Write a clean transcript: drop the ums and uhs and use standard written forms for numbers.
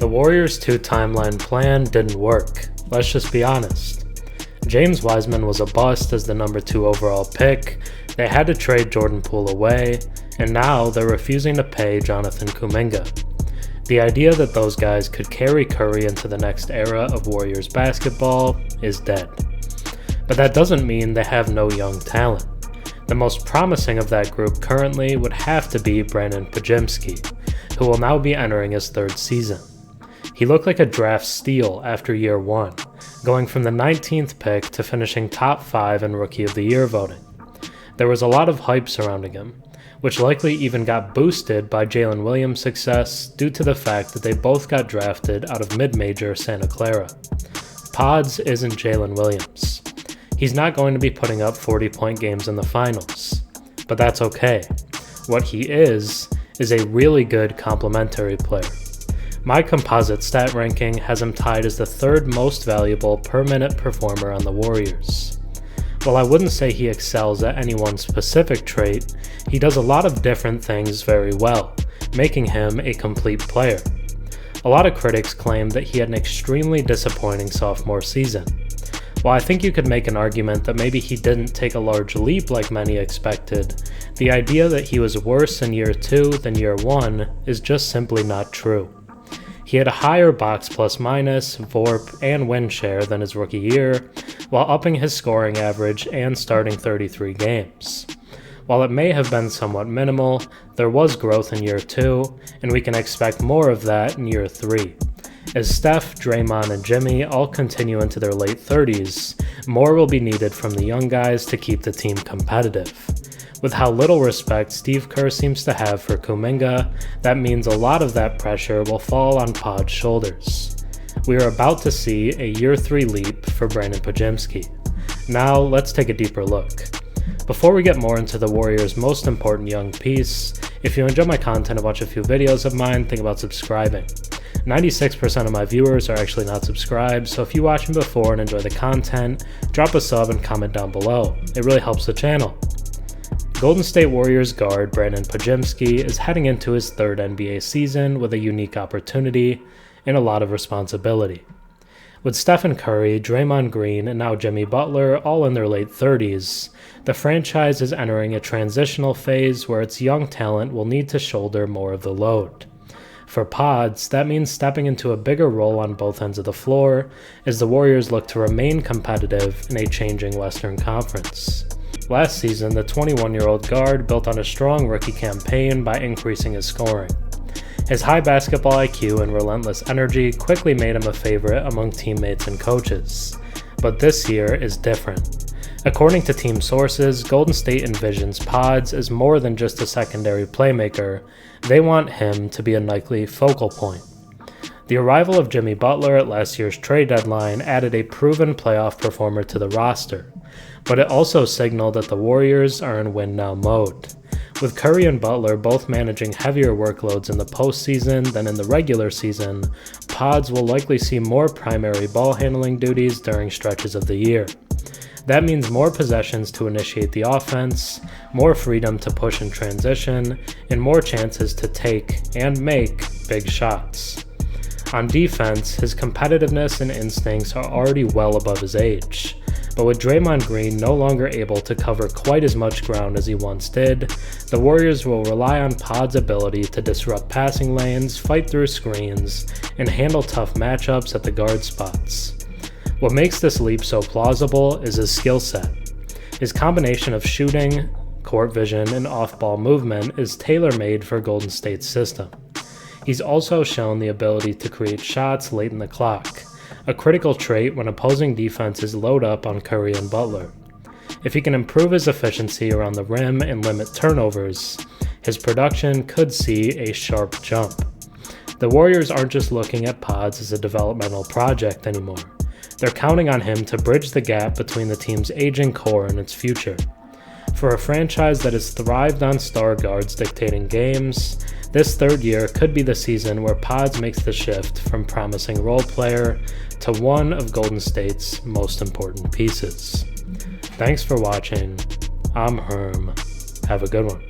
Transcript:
The Warriors' two-timeline plan didn't work, let's just be honest. James Wiseman was a bust as the number 2 overall pick, they had to trade Jordan Poole away, and now they're refusing to pay Jonathan Kuminga. The idea that those guys could carry Curry into the next era of Warriors basketball is dead. But that doesn't mean they have no young talent. The most promising of that group currently would have to be Brandin Podziemski, who will now be entering his 3rd season. He looked like a draft steal after year 1, going from the 19th pick to finishing top 5 in Rookie of the Year voting. There was a lot of hype surrounding him, which likely even got boosted by Jalen Williams' success due to the fact that they both got drafted out of mid-major Santa Clara. Pods isn't Jalen Williams. He's not going to be putting up 40-point games in the finals, but that's okay. What he is a really good complementary player. My composite stat ranking has him tied as the 3rd most valuable per-minute performer on the Warriors. While I wouldn't say he excels at any one specific trait, he does a lot of different things very well, making him a complete player. A lot of critics claim that he had an extremely disappointing sophomore season. While I think you could make an argument that maybe he didn't take a large leap like many expected, the idea that he was worse in year 2 than year 1 is just simply not true. He had a higher box plus minus, VORP, and win share than his rookie year, while upping his scoring average and starting 33 games. While it may have been somewhat minimal, there was growth in year 2, and we can expect more of that in year 3. As Steph, Draymond, and Jimmy all continue into their late 30s, more will be needed from the young guys to keep the team competitive. With how little respect Steve Kerr seems to have for Kuminga, that means a lot of that pressure will fall on Pod's shoulders. We are about to see a year 3 leap for Brandin Podziemski. Now, let's take a deeper look. Before we get more into the Warriors' most important young piece, if you enjoy my content and watch a few videos of mine, think about subscribing. 96% of my viewers are actually not subscribed, so if you watched me before and enjoy the content, drop a sub and comment down below. It really helps the channel. Golden State Warriors guard Brandin Podziemski is heading into his 3rd NBA season with a unique opportunity and a lot of responsibility. With Stephen Curry, Draymond Green, and now Jimmy Butler all in their late 30s, the franchise is entering a transitional phase where its young talent will need to shoulder more of the load. For Pods, that means stepping into a bigger role on both ends of the floor as the Warriors look to remain competitive in a changing Western Conference. Last season, the 21-year-old guard built on a strong rookie campaign by increasing his scoring. His high basketball IQ and relentless energy quickly made him a favorite among teammates and coaches. But this year is different. According to team sources, Golden State envisions Pods as more than just a secondary playmaker. They want him to be a nightly focal point. The arrival of Jimmy Butler at last year's trade deadline added a proven playoff performer to the roster, but it also signaled that the Warriors are in win-now mode. With Curry and Butler both managing heavier workloads in the postseason than in the regular season, Pods will likely see more primary ball handling duties during stretches of the year. That means more possessions to initiate the offense, more freedom to push in transition, and more chances to take and make big shots. On defense, his competitiveness and instincts are already well above his age, but with Draymond Green no longer able to cover quite as much ground as he once did, the Warriors will rely on Pod's ability to disrupt passing lanes, fight through screens, and handle tough matchups at the guard spots. What makes this leap so plausible is his skill set. His combination of shooting, court vision, and off-ball movement is tailor-made for Golden State's system. He's also shown the ability to create shots late in the clock, a critical trait when opposing defenses load up on Curry and Butler. If he can improve his efficiency around the rim and limit turnovers, his production could see a sharp jump. The Warriors aren't just looking at Pods as a developmental project anymore. They're counting on him to bridge the gap between the team's aging core and its future. For a franchise that has thrived on star guards dictating games, this 3rd year could be the season where Pods makes the shift from promising role player to one of Golden State's most important pieces. Thanks for watching. I'm Herm. Have a good one.